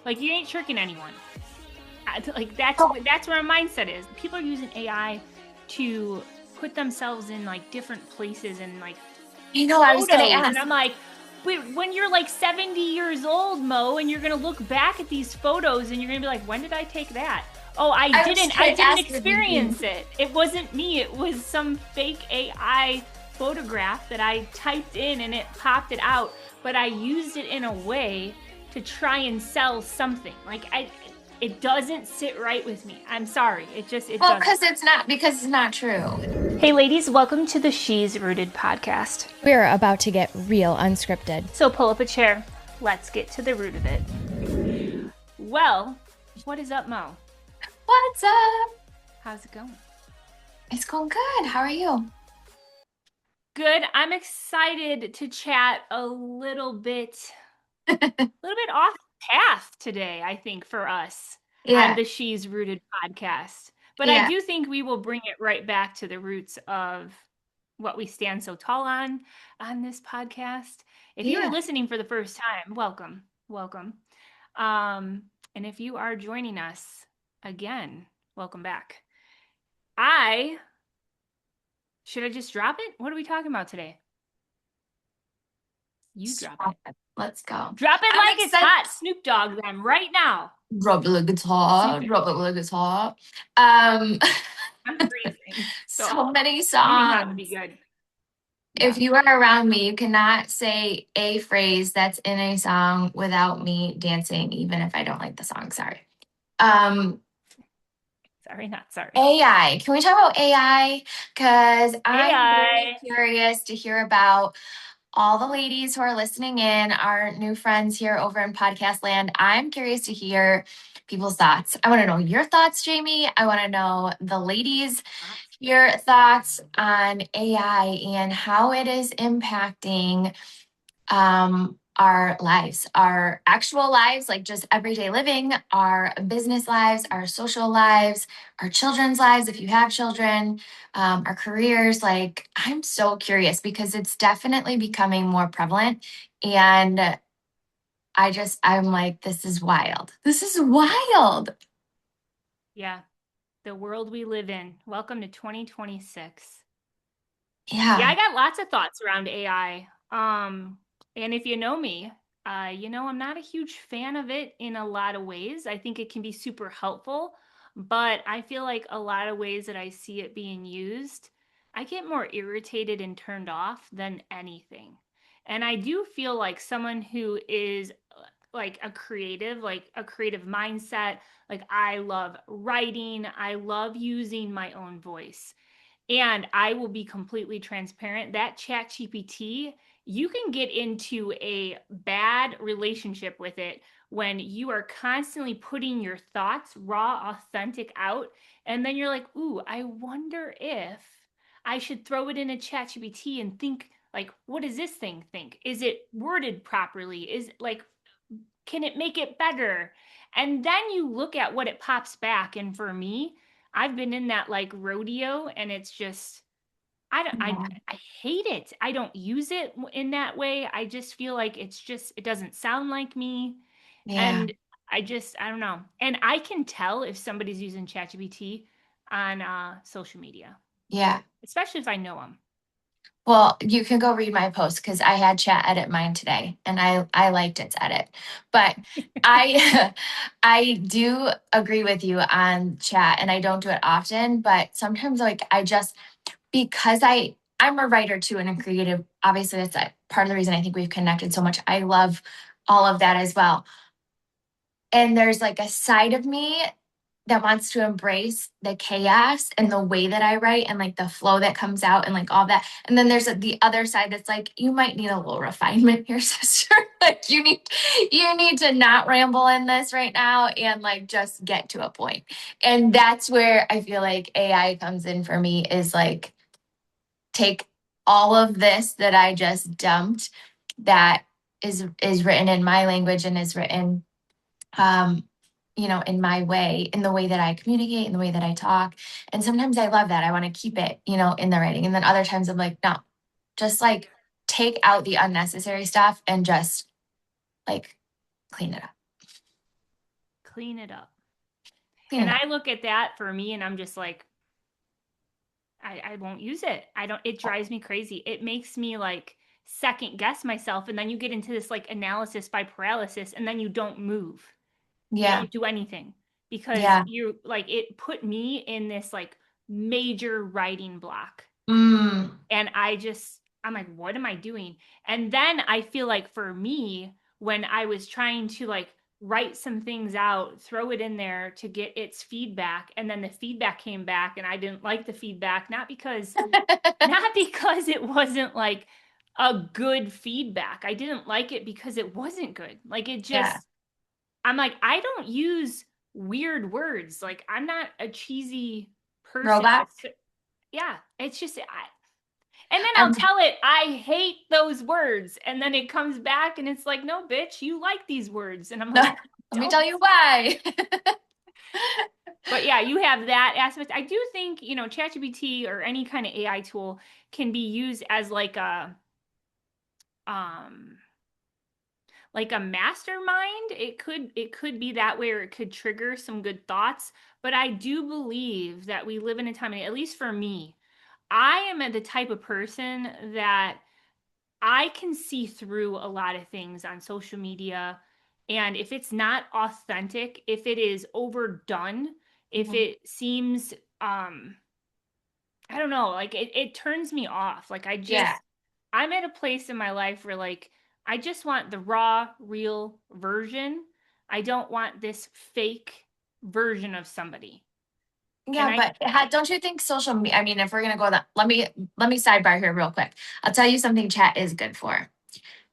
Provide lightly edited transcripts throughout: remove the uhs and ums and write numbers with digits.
Like, you ain't tricking anyone. Like, that's Oh, where my mindset is. People are using AI to put themselves in like different places and like I was going to photos, and ask. I'm like, but when you're like 70 years old, Mo, and you're gonna look back at these photos and you're gonna be like, when did I take that? Oh, I I was didn't. I going to didn't ask if you experience it. It wasn't me. It was some fake AI photograph that I typed in and it popped it out. But I used it in a way to try and sell something. It doesn't sit right with me. I'm sorry. It well, doesn't. because it's not true. Hey, ladies, welcome to the She's Rooted podcast. We're about to get real unscripted. So pull up a chair. Let's get to the root of it. Well, what is up, Mo? What's up? How's it going? It's going good. How are you? Good. I'm excited to chat a little bit off path today, I think, for us on Yeah. the She's Rooted podcast. But I Yeah. do think we will bring it right back to the roots of what we stand so tall on this podcast. If you are Yeah. listening for the first time, welcome. Welcome. And if you are joining us again, welcome back. Should I just drop it? What are we talking about today? You drop it. Let's go. Drop it I'm like it's excited. hot. Snoop Dogg them right now. Drop it like it's hot. Snoop it. Drop it like it's hot. I'm freezing. So many You need that to be songs. good. If Yeah. you are around me, you cannot say a phrase that's in a song without me dancing, even if I don't like the song. Sorry. Sorry, not sorry. AI. Can we talk about AI? Because I'm very AI. curious to hear about all the ladies who are listening in, our new friends here over in podcast land. I'm curious to hear people's thoughts. I want to know your thoughts, Jamie. I want to know the ladies, your thoughts on AI and how it is impacting our lives, our actual lives, like just everyday living, our business lives, our social lives, our children's lives, if you have children, our careers. Like, I'm so curious because it's definitely becoming more prevalent. And I'm like, this is wild. This is wild. Yeah. The world we live in. Welcome to 2026. Yeah, Yeah. I got lots of thoughts around AI. And if you know me, I'm not a huge fan of it in a lot of ways. I think it can be super helpful, but I feel like a lot of ways that I see it being used, I get more irritated and turned off than anything. And I do feel like someone who is like a creative mindset, like I love writing, I love using my own voice. And I will be completely transparent. That chat GPT, you can get into a bad relationship with it when you are constantly putting your thoughts raw, authentic out. And then you're like, ooh, I wonder if I should throw it in a chat GPT and think, like, what does this thing think? Is it worded properly? Is like, can it make it better? And then you look at what it pops back. And for me, I've been in that like rodeo, and it's just I don't I hate it. I don't use it in that way. I just feel like it doesn't sound like me. Yeah. And I don't know. And I can tell if somebody's using ChatGPT on social media, Yeah. especially if I know them. Well, you can go read my post because I had chat edit mine today and I liked its edit. But I I do agree with you on chat and I don't do it often, but sometimes like I just because I'm a writer too and a creative, obviously that's part of the reason I think we've connected so much. I love all of that as well. And there's like a side of me that wants to embrace the chaos and the way that I write and like the flow that comes out and like all that. And then there's the other side that's like, you might need a little refinement here, sister. Like you need to not ramble in this right now and like just get to a point. And that's where I feel like AI comes in for me is like take all of this that I just dumped that is written in my language and is written um, in my way, in the way that I communicate, in the way that I talk. And sometimes I love that. I want to keep it, in the writing. And then other times I'm like, no, just like take out the unnecessary stuff and just like clean it up. clean it up. Clean And it up. I look at that for me and I'm just like, I won't use it. It drives me crazy. It makes me like second guess myself. And then you get into this like analysis by paralysis and then you don't move. You Yeah. don't do anything because Yeah. you like it put me in this like major writing block. Mm. And I'm like, what am I doing? And then I feel like for me, when I was trying to like write some things out, throw it in there to get its feedback, and then the feedback came back and I didn't like the feedback, not because it wasn't like a good feedback. I didn't like it because it wasn't good. Like it Yeah. just I'm like, I don't use weird words. Like I'm not a cheesy person. Robot. Yeah, it's just and then I'll Um, tell it, I hate those words. And then it comes back and it's like, no, bitch, you like these words. And I'm like, let me tell you why. but yeah, you have that aspect. I do think, ChatGPT or any kind of AI tool can be used as um like a mastermind. It could be that way, or it could trigger some good thoughts. But I do believe that we live in a time, and at least for me, I am the type of person that I can see through a lot of things on social media. And if it's not authentic, if it is overdone, if Mhm. it seems, I don't know, like it turns me off. Like Yeah. I'm at a place in my life where like, I just want the raw, real version. I don't want this fake version of somebody. And Yeah, but don't you think social media, I mean, if we're gonna go that, let me sidebar here real quick. I'll tell you something chat is good for.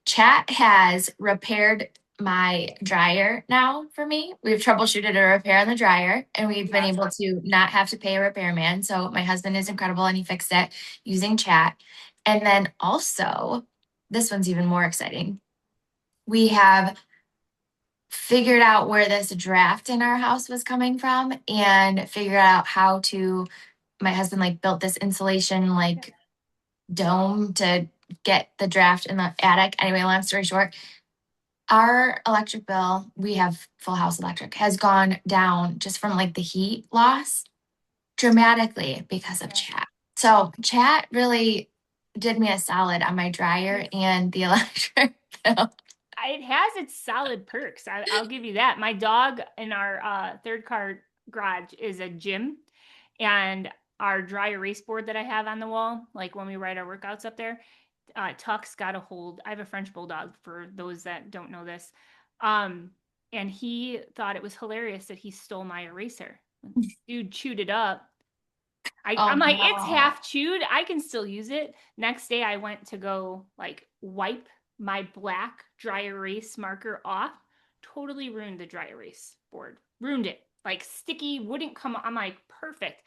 Chat has repaired my dryer now for me. We've troubleshooted a repair on the dryer and we've been yes, able to not have to pay a repairman. So my husband is incredible and he fixed it using chat. And then also, this one's even more exciting. We have figured out where this draft in our house was coming from and figured out how to, my husband like built this insulation like dome to get the draft in the attic. Anyway, long story short, our electric bill, we have full house electric, has gone down just from like the heat loss dramatically because of yeah. chat. So chat really did me a solid on my dryer and the electric bill. It has its solid perks. I'll give you that. My dog in our third car garage is a gym, and our dry erase board that I have on the wall, like when we write our workouts up there, Tuck's got a hold. I have a French bulldog for those that don't know this. Um, and he thought it was hilarious that he stole my eraser. Dude chewed it up. Oh I'm like, it's no. half chewed. I can still use it. Next day, I went to go like wipe my black dry erase marker off. Totally ruined the dry erase board. Ruined it. Like sticky, wouldn't come. I'm like, perfect.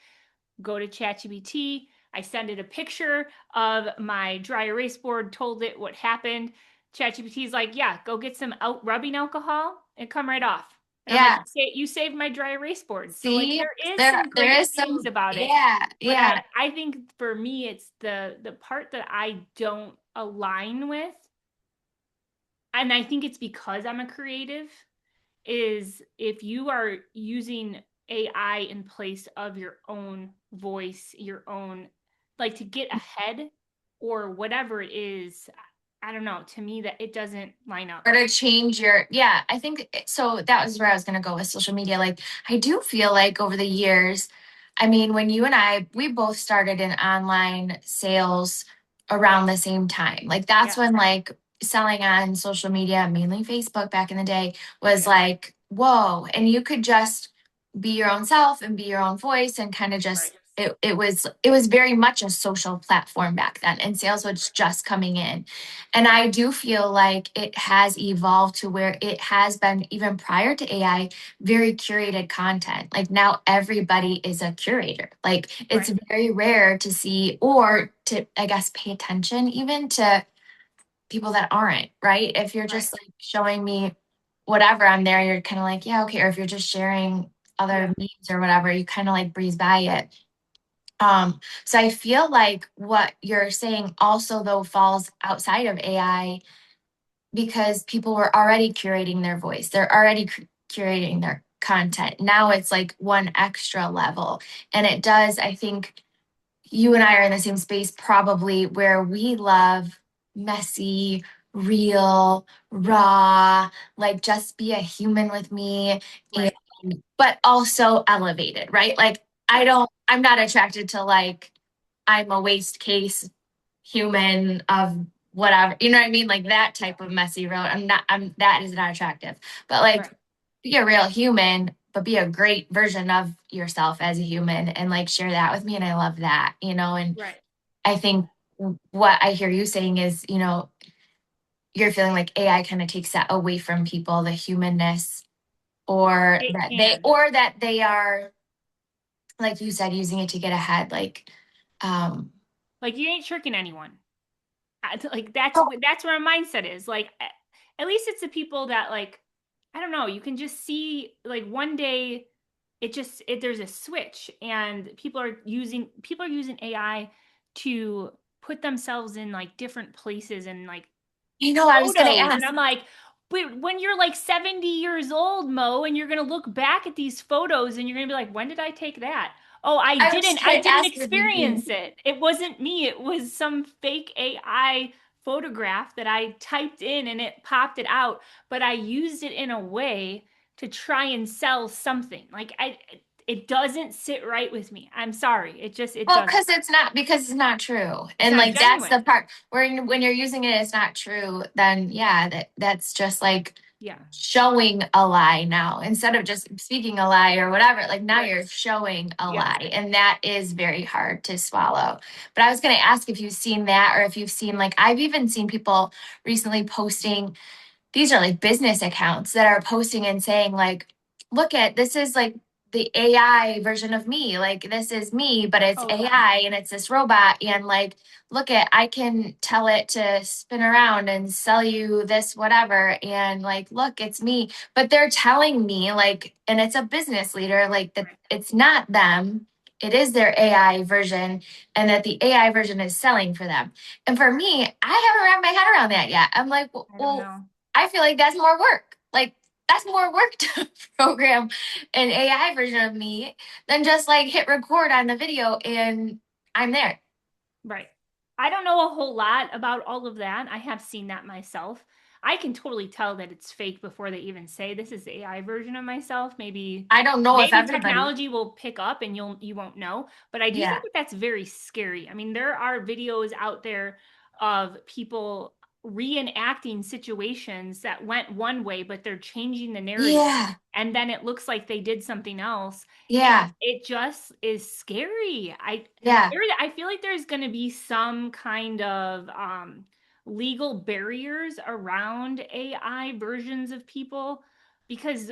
Go to ChatGPT. I send it a picture of my dry erase board, told it what happened. ChatGPT's like, yeah, go get some rubbing alcohol and come right off. And I'm like, Yeah. you saved my dry erase board. So like See, there is there some there great is things some, about it. yeah, But yeah. I think for me it's the part that I don't align with. And I think it's because I'm a creative, is if you are using AI in place of your own voice, your own, like to get ahead or whatever it is, I don't know. To me, that it doesn't line up. Or to change your, yeah, I think so. That was where I was going to go with social media. Like I do feel like over the years, I mean, when you and I, we both started in online sales around the same time. Like that's Yeah, when like selling on social media, mainly Facebook back in the day, was yeah, like whoa, and you could just be your own self and be your own voice and kind of right, just, it was very much a social platform back then, and sales was just coming in. And I do feel like it has evolved to where it has been, even prior to AI, very curated content. Like now everybody is a curator. Like it's right, very rare to see or to, I guess, pay attention even to people that aren't, right? If you're right. just like showing me whatever on there, you're kind of like, yeah, okay. Or if you're just sharing Yeah, other memes or whatever, you kind of like breeze by it. So I feel like what you're saying also though falls outside of AI because people were already curating their voice. They're already curating content. Now it's like one extra level. And it does, I think you and I are in the same space probably where we love messy, real, raw, like just be a human with me, and Right. but also elevated, right? Like Yes. I'm not attracted to like I'm a waste case human of whatever, you know what I mean? Like that type of messy road. That is not attractive. But like Right. be a real human, but be a great version of yourself as a human and like share that with me. And I love that, and Right. I think what I hear you saying is, you're feeling like AI kind of takes that away from people, the humanness, It can. or that they are, like you said, using it to get ahead. Um, Like you ain't tricking anyone. Like oh, that's where my mindset is. Like at least it's the people that like I don't know, you can just see like one day there's a switch and people are using AI to put themselves in like different places and like I was going to photos. And ask. I'm like, but when you're like 70 years old, Mo, and you're gonna look back at these photos and you're gonna be like, when did I take that? Oh, I was I going to didn't ask if you experience it. It wasn't me. It was some fake AI photograph that I typed in and it popped it out, but I used it in a way to try and sell something. Like it doesn't sit right with me. I'm sorry. It Well, doesn't. because it's not true. It's And not like that's genuine. the part where when you're using it, it's not true, then yeah, that's just like Yeah. showing a lie now instead of just speaking a lie or whatever. Like now Right. you're showing a Yes. lie, and that is very hard to swallow. But I was going to ask if you've seen that, or if you've seen, like, I've even seen people recently posting, these are like business accounts that are posting and saying like, look at, this is like the AI version of me. Like this is me, but it's Oh yeah. AI and it's this robot. And like, look at, I can tell it to spin around and sell you this, whatever. And like, look, it's me. But they're telling me like, and it's a business leader, like that Right. it's not them. It is their AI version, and that the AI version is selling for them. And for me, I haven't wrapped my head around that yet. I'm like, I don't well, know. I feel like that's more work. Like that's more work to program an AI version of me than just like hit record on the video and I'm there. Right. I don't know a whole lot about all of that. I have seen that myself. I can totally tell that it's fake before they even say this is the AI version of myself. I don't know if Maybe everybody. technology will pick up and you won't know, but I do think Yeah. that that's very scary. I mean, there are videos out there of people reenacting situations that went one way, but they're changing the narrative. Yeah. And then it looks like they did something else. And Yeah. it just is scary. Yeah. I feel like there's going to be some kind of legal barriers around AI versions of people because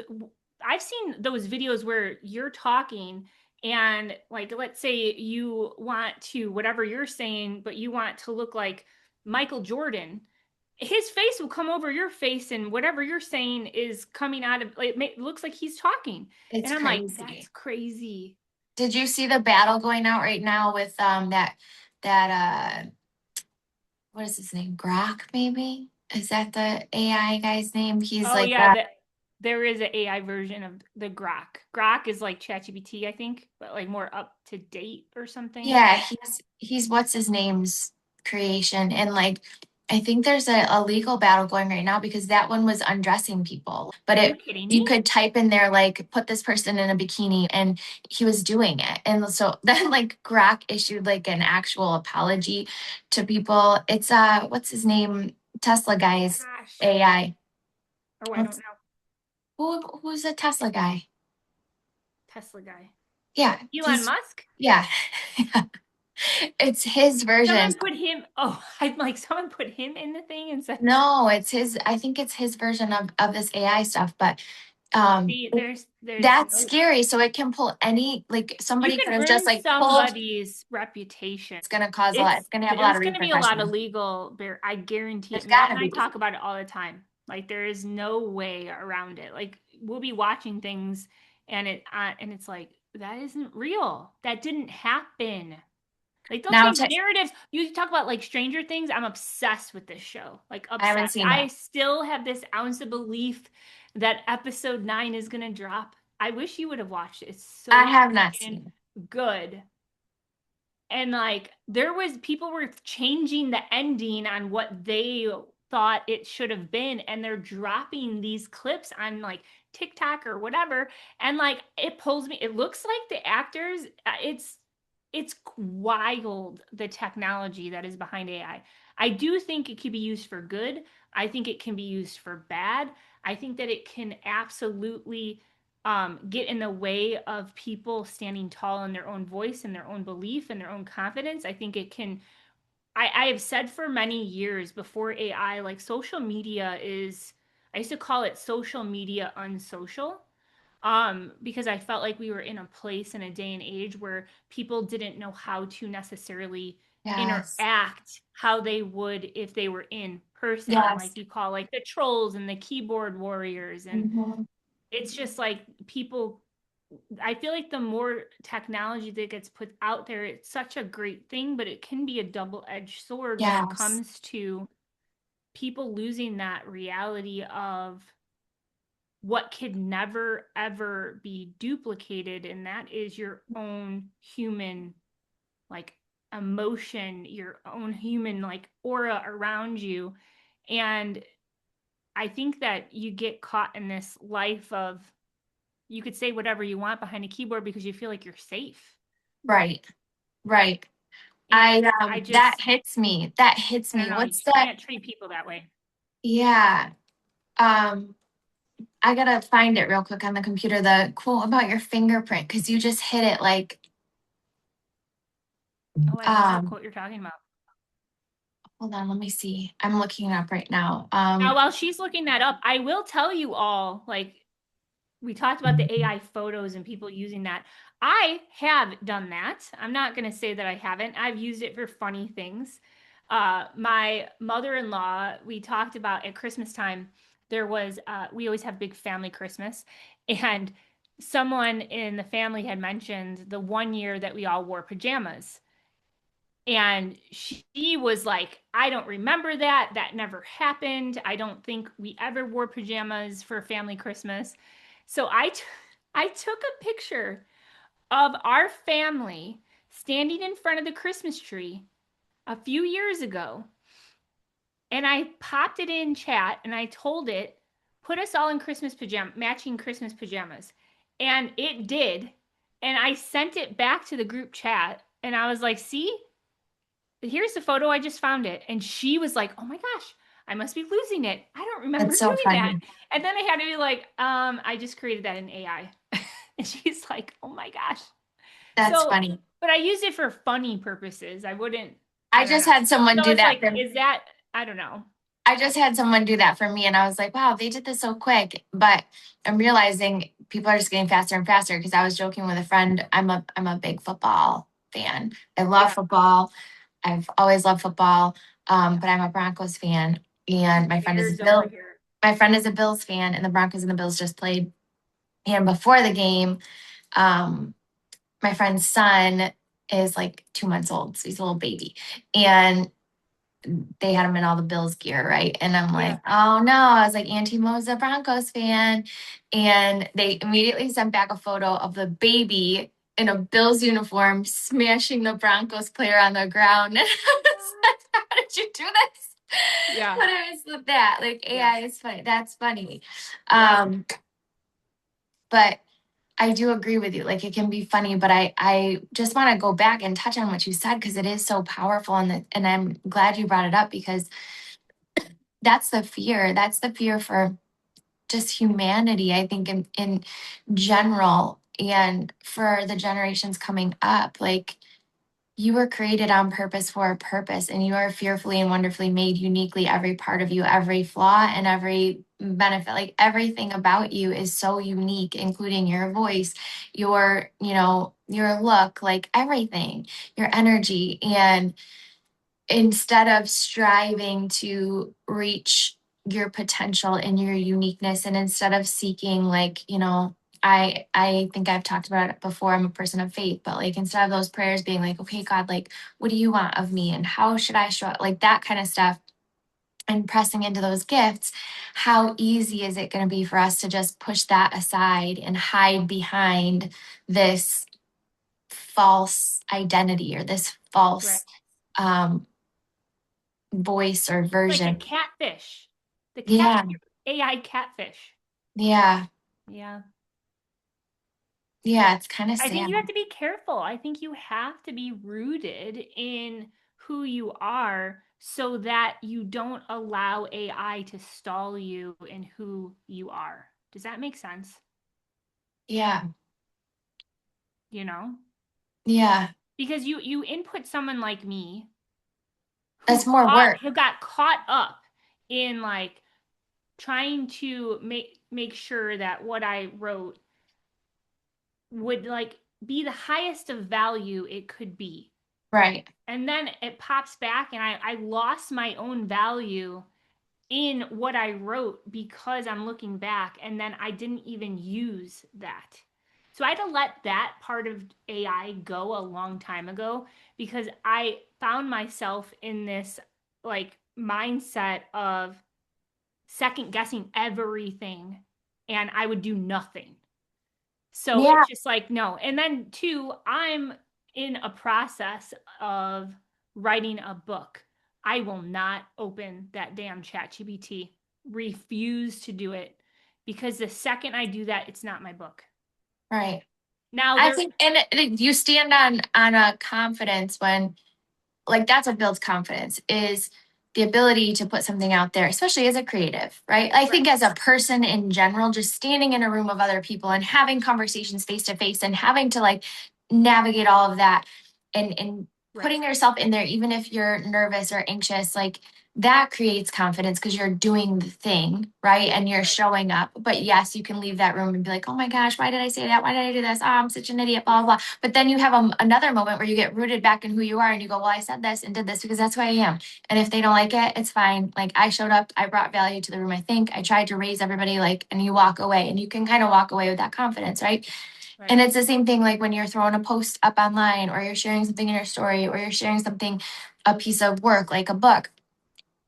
I've seen those videos where you're talking and like let's say you want to whatever you're saying but you want to look like Michael Jordan, his face will come over your face and whatever you're saying is coming out of like it looks like he's talking, It's and I'm like that's crazy. crazy. Did you see the battle going out right now with that what is his name? Grok, maybe? Is that the AI guy's name? He's Oh like yeah, that there is an AI version of the Grok. Grok is like ChatGPT, I think, but like more up to date or something. yeah, he's what's his name's creation. And like I think there's a legal battle going right now because that one was undressing people. But Are you it kidding you me? could type in there like put this person in a bikini and he was doing it. And so then like Grok issued like an actual apology to people. It's what's his name? Tesla guy's Gosh. AI. Oh, I don't What's know. who's a Tesla guy? Tesla guy. Yeah, Elon Musk? yeah. It's his version. Someone put him. Oh, I'm like someone put him in the thing and said, No, it's his, I think it's his version of this AI stuff, but "See, there's that's no. scary. So it can pull any, like You somebody could can have just ruin like pulled, somebody's reputation. it's gonna cause a lot, it's gonna have a lot There's of going to be a lot of repercussions. legal bear. I guarantee There's it. Mo gotta and I be. talk about it all the time. Like there is no way around it. Like we'll be watching things and it's like that isn't real. That didn't happen. Like they'll Now change narratives. You talk about like Stranger Things. I'm obsessed with this show. Like I haven't obsessed. seen I it. still have this ounce of belief that episode 9 is gonna drop. I wish you would have watched it. It's I so have not freaking seen. good. And like there was people were changing the ending on what they thought it should have been, and they're dropping these clips on like TikTok or whatever, and like it pulls me. It looks like the actors, it's wild, the technology that is behind AI. I do think it can be used for good. I think it can be used for bad. I think that it can absolutely get in the way of people standing tall in their own voice and their own belief and their own confidence. I think it can. I have said for many years before AI, like social media is, I used to call it social media unsocial, because I felt like we were in a place in a day and age where people didn't know how to necessarily Yes. interact how they would if they were in person, Yes. like you call like the trolls and the keyboard warriors. And Mhm. it's just like people, I feel like the more technology that gets put out there, it's such a great thing, but it can be a double-edged sword when it Yes. comes to people losing that reality of what could never ever be duplicated, and that is your own human, like, emotion, your own human, like, aura around you. And I think that you get caught in this life of, you could say whatever you want behind a keyboard because you feel like you're safe. Right. Right. And I That just, hits me. That hits I don't me. know, you What's that? can't treat people that way. Yeah. Um, I gotta find it real quick on the computer, the quote about your fingerprint, because you just hit it like, Oh, I don't know what um, quote you're talking about. hold on, let me see. I'm looking it up right now. Now, while she's looking that up, I will tell you all, like, we talked about the AI photos and people using that. I have done that. I'm not going to say that I haven't. I've used it for funny things. My mother-in-law, we talked about at Christmas time, there was, we always have big family Christmas. And someone in the family had mentioned the one year that we all wore pajamas. And she was like, I don't remember that. That never happened. I don't think we ever wore pajamas for family Christmas. So I took a picture of our family standing in front of the Christmas tree a few years ago, and I popped it in chat and I told it, put us all in Christmas pajama, matching Christmas pajamas. And it did. And I sent it back to the group chat and I was like, see, here's the photo. I just found it. And she was like, oh my gosh, I must be losing it. I don't remember that's so doing that. funny. And then I had to be like, I just created that in AI. And she's like, oh my gosh. That's So, funny. but I use it for funny purposes. I wouldn't, I I don't just know. had someone So do it's that like, for is that, I don't know. I just had someone do that for me, and I was like, wow, they did this so quick. But I'm realizing people are just getting faster and faster, because I was joking with a friend. I'm a big football fan. I love Yeah. football. I've always loved football. Yeah. But I'm a Broncos fan, and Bears over here. My friend is a Bills fan, and the Broncos and the Bills just played. And before the game, um, my friend's son is like 2 months old, so he's a little baby, and they had him in all the Bills gear, right? And I'm Yeah. like, oh no. I was like, Auntie Mo's a Broncos fan. And they immediately sent back a photo of the baby in a Bills uniform smashing the Broncos player on the ground. And I was like, how did you do this? Yeah. But it was with that. Like Yeah. AI is funny. That's funny. Right. Um, but I do agree with you. Like it can be funny, but I just want to go back and touch on what you said, because it is so powerful, and I'm glad you brought it up, because that's the fear. That's the fear for just humanity, I think, in general, and for the generations coming up. Like, you were created on purpose for a purpose, and you are fearfully and wonderfully made uniquely. Every part of you, every flaw and every benefit, like everything about you is so unique, including your voice, your look, like everything, your energy. And instead of striving to reach your potential and your uniqueness, and instead of seeking, like, I think I've talked about it before, I'm a person of faith, but like instead of those prayers being like, okay, God, like, what do you want of me and how should I show up, like that kind of stuff, and pressing into those gifts, how easy is it going to be for us to just push that aside and hide behind this false identity or this Right. false um, voice or Like the version? catfish. The Yeah, AI catfish. yeah, Yeah. yeah. It's kind of I think sad. you have to be careful. I think you have to be rooted in who you are so that you don't allow AI to stall you in who you are. Does that make sense? Yeah, You know? yeah. Because you input someone like me That's more work. who got caught up in like trying to make sure that what I wrote would like be the highest of value it could be. Right, And then it pops back and I lost my own value in what I wrote because I'm looking back and then I didn't even use that. So I had to let that part of AI go a long time ago because I found myself in this like mindset of second guessing everything and I would do nothing. So yeah. it's just like, no. And then, two, I'm in a process of writing a book. I will not open that damn chat GPT. Refuse to do it because the second I do that, it's not my book. Right. Now, I there, think, and you stand on a confidence when, like, that's what builds confidence is the ability to put something out there, especially as a creative, right? I think right, as a person in general, just standing in a room of other people and having conversations face to face and having to like navigate all of that and right, putting yourself in there, even if you're nervous or anxious, like that creates confidence because you're doing the thing, right? And you're right, showing up. But yes, you can leave that room and be like, oh my gosh, why did I say that? Why did I do this? Oh, I'm such an idiot, blah, right, blah, blah. But then you have another moment where you get rooted back in who you are and you go, well, I said this and did this because that's who I am. And if they don't like it, it's fine. Like I showed up, I brought value to the room. I think I tried to raise everybody, like, and you walk away and you can kind of walk away with that confidence, right? right. And it's the same thing like when you're throwing a post up online or you're sharing something in your story or you're sharing something, a piece of work, like a book.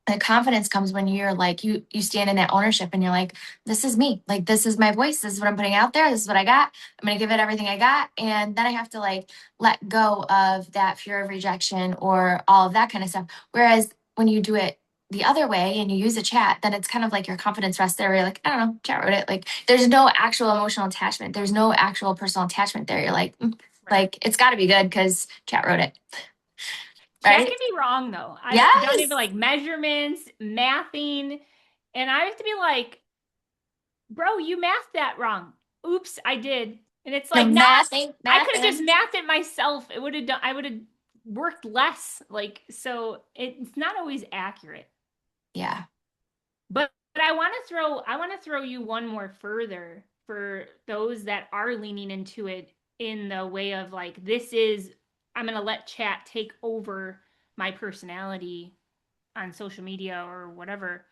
The confidence comes when you're like you stand in that ownership and you're like, this is me, like this is my voice, this is what I'm putting out there, this is what I got, I'm going to give it everything I got. And then I have to like let go of that fear of rejection or all of that kind of stuff. Whereas when you do it the other way and you use a chat, then it's kind of like your confidence rests there where you're like, I don't know, chat wrote it. Like there's no actual emotional attachment, there's no actual personal attachment there. You're like, Right. like it's got to be good because chat wrote it. Chat Right. can be wrong though. I've done it Yes. like measurements, mathing, and I have to be like, bro, you mathed that wrong. Oops, I did. And it's The like, not, mathing I could have mathing just mathed it myself. It would have done, I would have worked less. Like, so it's not always accurate. Yeah. But I want to throw you one more further for those that are leaning into it in the way of like, this is, I'm going to let chat take over my personality on social media or whatever.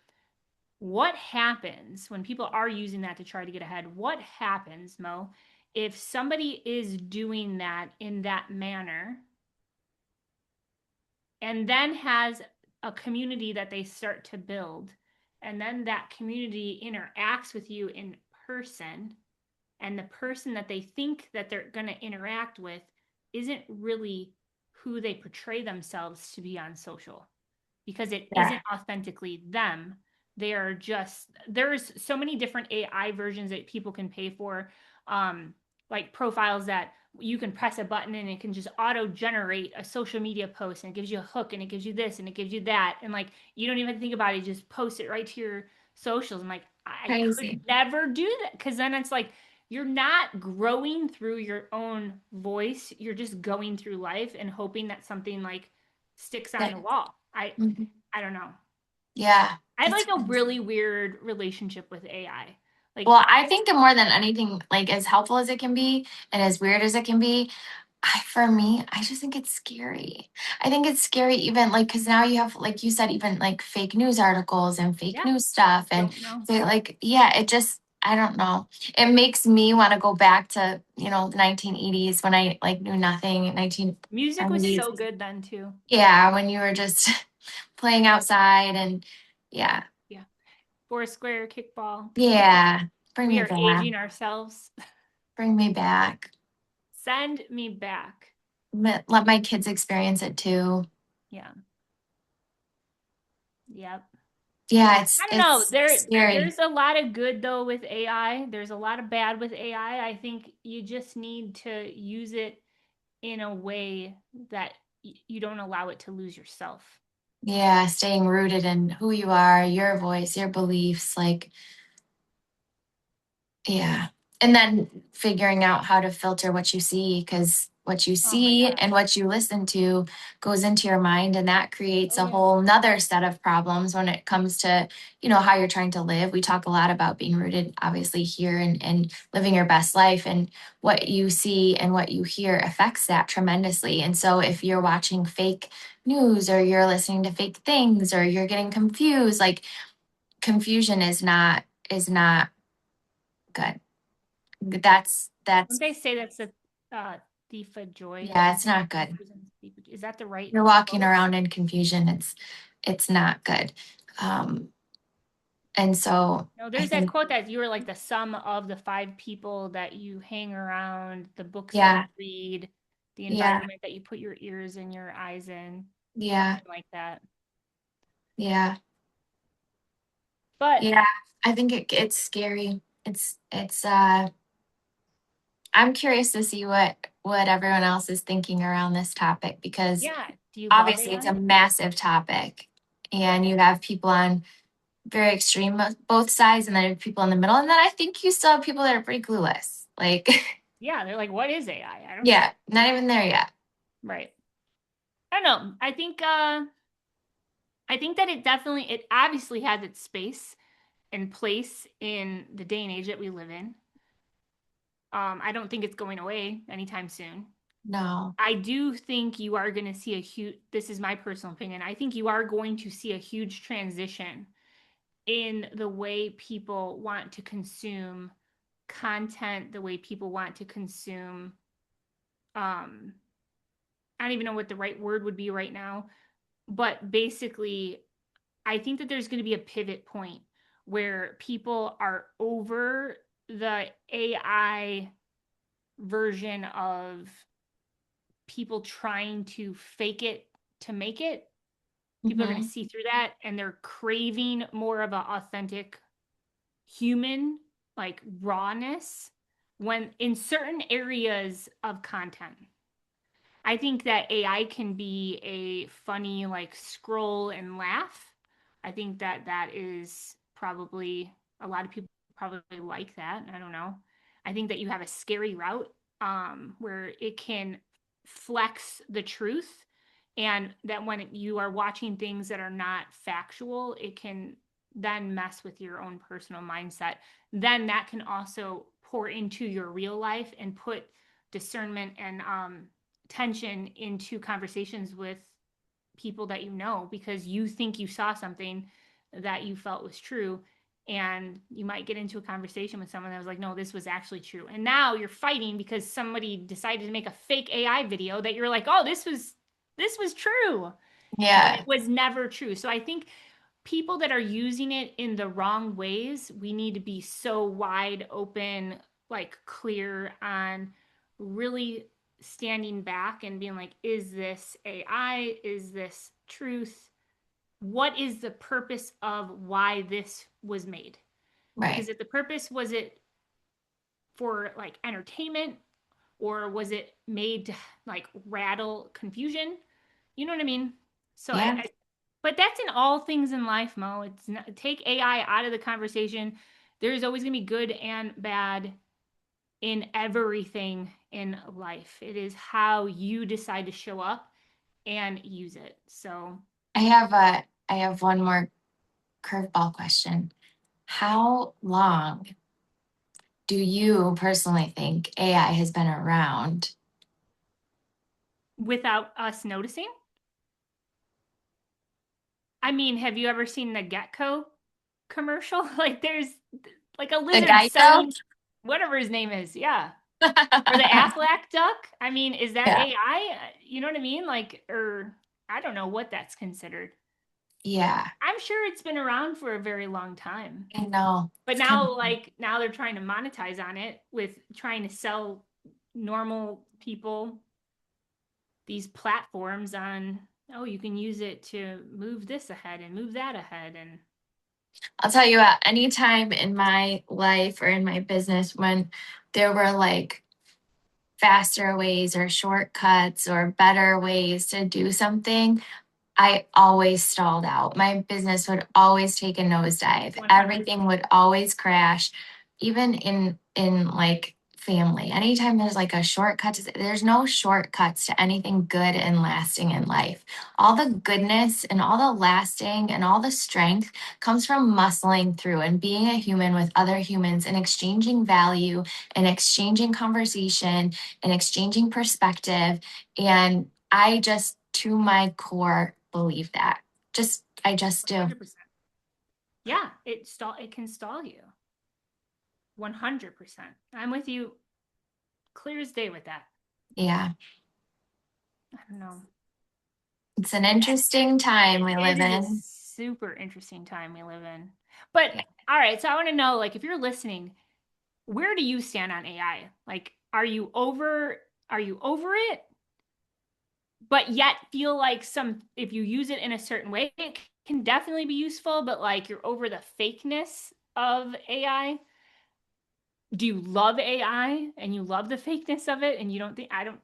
What happens when people are using that to try to get ahead? What happens, Mo, if somebody is doing that in that manner and then has a community that they start to build, and then that community interacts with you in person, and the person that they think that they're going to interact with isn't really who they portray themselves to be on social? Because it Yeah. isn't authentically them. They are just, there's so many different AI versions that people can pay for, like profiles that you can press a button and it can just auto generate a social media post and it gives you a hook and it gives you this and it gives you that. And like, you don't even think about it, you just post it right to your socials. I'm like, I could Crazy. never do that because then it's like, you're not growing through your own voice. You're just going through life and hoping that something like sticks on That, the wall. mhm. I don't know. Yeah, I have it's like a crazy. really weird relationship with AI. Like, Well, I think more than anything, like as helpful as it can be and as weird as it can be, for me, I just think it's scary. I think it's scary even like because now you have, like you said, even like fake news articles and fake yeah, news stuff, and don't know. like yeah, it just I don't know. It makes me want to go back to the 1980s when I like knew nothing. Music was 1970s, so good then too. yeah, when you were just playing outside and Yeah. Yeah. Foursquare, kickball. Yeah. Bring We me are back. aging ourselves. Bring me back. Send me back. Let my kids experience it too. Yeah. Yep. Yeah, I don't know. it's scary. There's a lot of good though with AI. There's a lot of bad with AI. I think you just need to use it in a way that you don't allow it to lose yourself. Yeah, staying rooted in who you are, your voice, your beliefs, like, yeah. And then figuring out how to filter what you see, because what you Oh my see and gosh. what you listen to goes into your mind, and that creates Oh a yeah. whole nother set of problems when it comes to, how you're trying to live. We talk a lot about being rooted, obviously, here and living your best life, and what you see and what you hear affects that tremendously. And so if you're watching fake news or you're listening to fake things or you're getting confused, like confusion is not good. That's Don't they say that's a uh, thief of joy? yeah, it's not good. Confusion is thief of joy. Is that the right You're walking quote? around in confusion. It's not good. Um, and so No, I there's that think, quote that you are like the sum of the five people that you hang around, the books that you yeah, read, the yeah, environment that you put your ears and your eyes in, yeah, something like that. yeah, But yeah. I think it's scary. I'm curious to see what everyone else is thinking around this topic, because yeah, do you love obviously it's AI? a massive topic, Yeah. and you have people on very extreme both sides, and then you have people in the middle, and then I think you still have people that are pretty clueless. Like, Yeah, they're like, what is AI? I don't yeah, know. not even there yet. Right. I don't know. I think that it obviously has its space and place in the day and age that we live in. I don't think it's going away anytime soon. No, I do think you are going to see this is my personal opinion. I think you are going to see a huge transition in the way people want to consume content, the way people want to consume, um, I don't even know what the right word would be right now, but basically, I think that there's going to be a pivot point where people are over the AI version of people trying to fake it to make it. People are going to hmm see through that and they're craving more of an authentic human, like rawness, when in certain areas of content. I think that AI can be a funny, like, scroll and laugh. I think that that is probably a lot of people probably like that. I don't know. I think that you have a scary route where it can flex the truth, and that when you are watching things that are not factual, it can then mess with your own personal mindset. Then that can also pour into your real life and put discernment and tension into conversations with people that you know because you think you saw something that you felt was true, and you might get into a conversation with someone that was like, no, this was actually true, and now you're fighting because somebody decided to make a fake AI video that you're like, oh, this was true when yeah, it was never true. So I think people that are using it in the wrong ways, we need to be so wide open, like clear on really standing back and being like, is this AI? Is this truth? What is the purpose of why this was made? Because right, if the purpose was it for like entertainment, or was it made to like rattle confusion? You know what I mean? So yeah, but that's in all things in life, Mo. It's not, take AI out of the conversation. There's always gonna be good and bad in everything in life. It is how you decide to show up and use it. So I have one more curveball question. How long do you personally think AI has been around? without us noticing, I mean, have you ever seen the Getco commercial? Like there's like a The lizard Geico? sewing whatever his name is. Yeah. Or the Aflac duck. I mean, is that Yeah. AI? You know what I mean? Like, or I don't know what that's considered. Yeah, I'm sure it's been around for a very long time. I know. But It's kind of, now, like, now they're trying to monetize on it with trying to sell normal people these platforms on, oh, you can use it to move this ahead and move that ahead. And I'll tell you what, anytime in my life or in my business when there were like faster ways or shortcuts or better ways to do something, I always stalled out. My business would always take a nosedive. 100%. Everything would always crash, even in like family. Anytime there's like a shortcut, there's no shortcuts to anything good and lasting in life. All the goodness and all the lasting and all the strength comes from muscling through and being a human with other humans and exchanging value and exchanging conversation and exchanging perspective. And I just, to my core, believe that. I just do. 100%. Yeah, it can stall you. 100%. I'm with you clear as day with that. Yeah. I don't know. It's an interesting time we It live is a in. super interesting time we live in. But Yeah. all right, so I want to know, like, if you're listening, where do you stand on AI? Like, are you over it, but yet feel like some if you use it in a certain way, it can definitely be useful, but like you're over the fakeness of AI? Do you love AI and you love the fakeness of it and you don't think I don't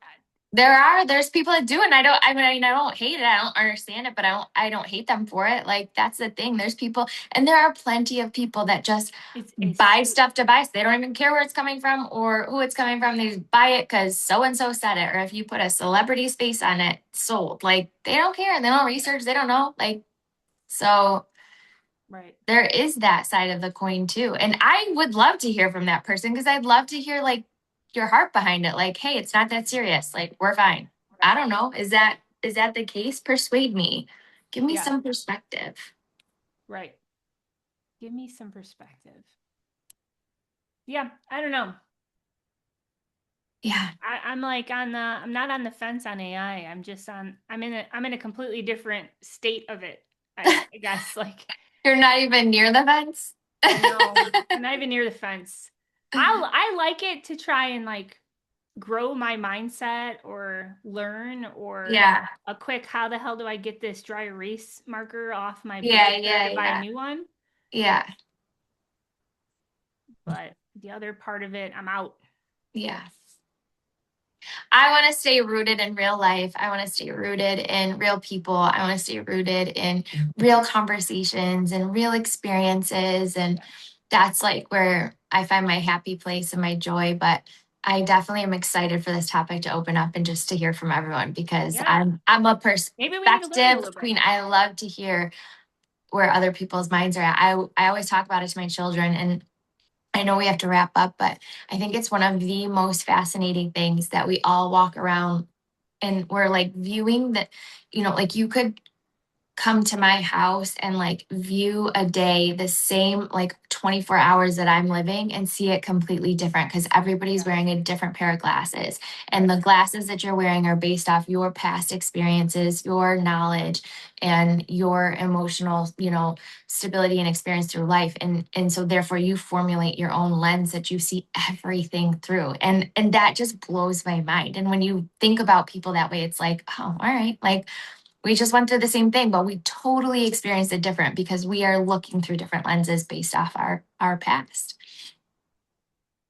There's people that do, and I mean, I don't hate it. I don't understand it, but I don't hate them for it. Like, that's the thing. There's people, and there are plenty of people that just it's buy stuff to buy. So they don't even care where it's coming from or who it's coming from. They just buy it because so and so said it. Or if you put a celebrity's face on it, sold. Like, they don't care. They don't research. They don't know. Like, so right. there is that side of the coin too. And I would love to hear from that person because I'd love to hear like your heart behind it. Like, hey, it's not that serious. Like, we're fine. I Right. don't know. Is that the case? Persuade me. Give me Yeah, some perspective. right. Give me some perspective. Yeah, I don't know. Yeah. I'm like I'm not on the fence on AI. I'm in a completely different state of it. I guess like You're not even near the fence. no, I'm not even near the fence. I like it to try and like grow my mindset or learn or Yeah. a quick how the hell do I get this dry erase marker off my Yeah. bike or Yeah. to buy a Yeah. new one. Yeah. But the other part of it, I'm out. Yeah. I want to stay rooted in real life. I want to stay rooted in real people. I want to stay rooted in real conversations and real experiences. And Yeah. that's like where I find my happy place and my joy. But I definitely am excited for this topic to open up and just to hear from everyone because Yeah. I'm a Maybe we need to learn a little perspective bit. queen. I love to hear where other people's minds are at. I always talk about it to my children, and I know we have to wrap up, but I think it's one of the most fascinating things that we all walk around and we're like viewing that, like you could come to my house and like view a day the same like 24 hours that I'm living and see it completely different because everybody's Yeah. wearing a different pair of glasses. And Right. the glasses that you're wearing are based off your past experiences, your knowledge, and your emotional, stability and experience through life. And so therefore you formulate your own lens that you see everything through. And that just blows my mind. And when you think about people that way, it's like, oh, all right, like we just went through the same thing, but we totally experienced it different because we are looking through different lenses based off our past.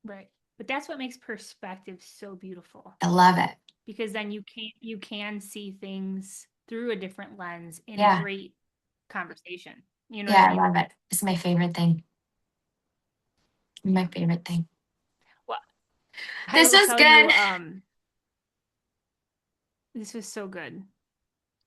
Right. But that's what makes perspective so beautiful I love it. because then you can see things through a different lens in a Yeah. great conversation. You know what I Yeah, I mean? love it. It's my favorite thing. My Yeah. favorite thing. Well, I This will is tell you, good. this was so good.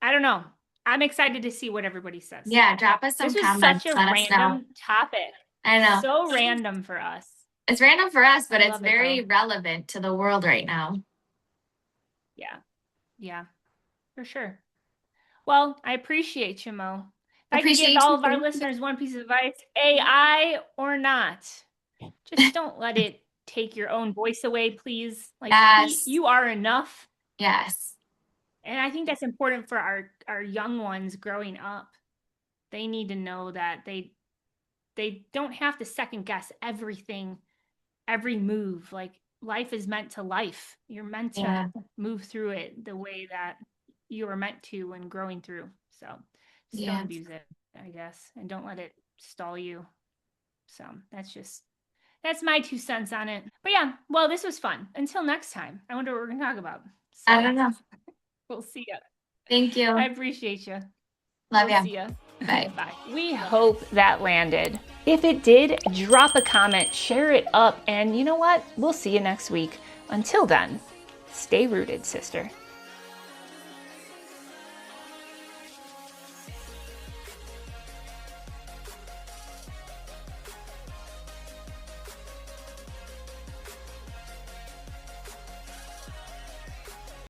I don't know. I'm excited to see what everybody says. Yeah, drop us some This was comments. such a Let us know. random topic. I know. So random for us. It's random for us, I but it's love it very though. relevant to the world right now. Yeah. Yeah, for sure. Well, I appreciate you, Mo. If I can give Appreciate all you. of our Thank you. listeners one piece of advice, AI or not, just don't let it take your own voice away, please. Like Yes. you are enough. Yes. And I think that's important for our young ones growing up. They need to know that they don't have to second guess everything, every move. Like life is meant to life. You're meant to Yeah. move through it the way that you were meant to when growing through. So just don't Yeah. abuse it, I guess, and don't let it stall you. So that's my 2 cents on it. But yeah, well, this was fun. Until next time, I wonder what we're gonna talk about. I So don't know. we'll see ya. Thank I you. appreciate you. Love We'll ya. see ya. Bye. Bye. We hope that landed. If it did, drop a comment, share it up, and you know what? We'll see you next week. Until then, stay rooted, sister.